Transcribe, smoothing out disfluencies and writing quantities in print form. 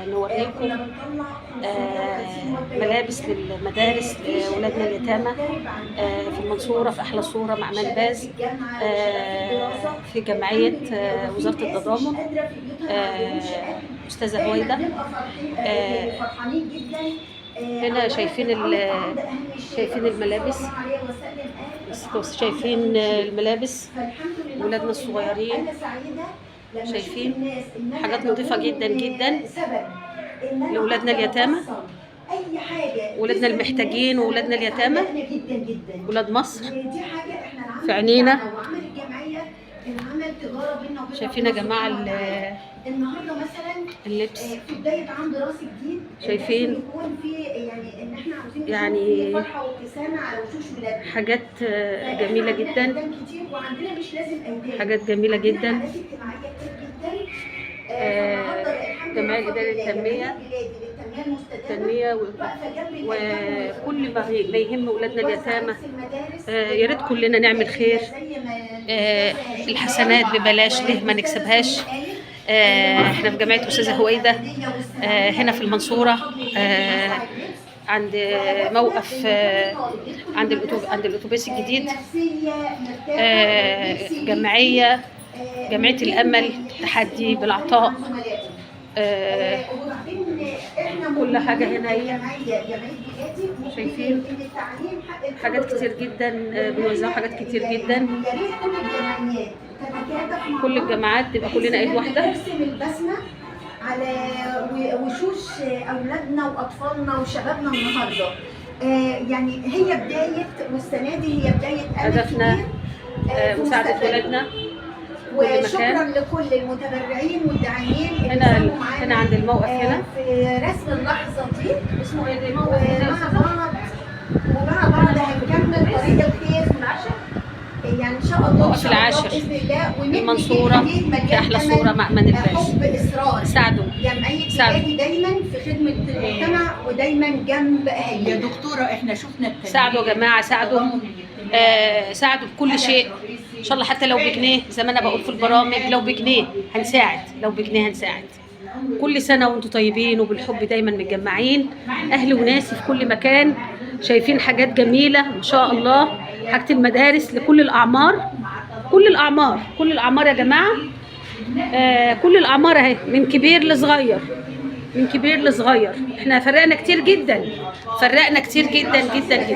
نوريكم ملابس للمدارس لأولادنا اليتامى في المنصورة في أحلى صورة مع منباز في جمعية وزارة التضامن أستاذة هويدا. هنا شايفين الملابس، شايفين الملابس ولادنا الصغيرين، شايفين حاجات نظيفة جدا جدا لأولادنا اليتامى، ولادنا المحتاجين وولادنا اليتامى، ولاد مصر في عينينا. شايفين يا جماعة النهارده مثلا اللبس، في بدايه عام دراسي جديد، شايفين يكون في يعني ان احنا عاوزين يعني فرحه وابتسامه على وشوش ولادنا، حاجات جميله جدا، كتير وعندنا مش لازم ايدان، حاجات جميله جدا. حاجات اجتماعيه كتير جدا. الجمعيه الاداريه للتنميه وكل ما يهم اولادنا اليتامى. يا ريت كلنا نعمل خير. الحسنات ببلاش، ليه ما نكسبهاش؟ احنا في جمعيه استاذه هويدا هنا في المنصوره، عند موقف عند الاتوبيس الجديد. جمعيه الامل، تحدي بالعطاء. كل حاجه هنا هي، شايفين حاجات كتير جدا، بنوزعوا حاجات كتير جدا. كل الجامعات تبقى كلنا ايد واحده، نرسم البسمه على وشوش اولادنا واطفالنا وشبابنا النهارده. يعني هي بدايه، والسنه دي هي بدايه هدفنا مساعده ولادنا. وشكرا لكل المتبرعين والداعمين اللي هنا عند الموقف هنا في رسم اللحظه دي. اسمه ايه الموقف؟ ومع بعض هنكمل طريق الخير يعني ان شاء الله. الموقف العاشر باذن الله، المنصوره في احلى صوره مع منباز. حب اصرار، ساعدوا جمعيه دايما في خدمه المجتمع ودايما جنب اهالينا. يا دكتوره احنا شفنا ساعدوا يا جماعه، ساعدوا بكل شيء ان شاء الله، حتى لو بجنيه زي ما انا بقول في البرامج، لو بجنيه هنساعد، كل سنه وانتم طيبين وبالحب دايما متجمعين، اهل وناس في كل مكان. شايفين حاجات جميله ما شاء الله، حاجه المدارس لكل الاعمار، كل الاعمار يا جماعه. كل الاعمار اهي، من كبير لصغير، احنا فرقنا كتير جدا جدا جدا.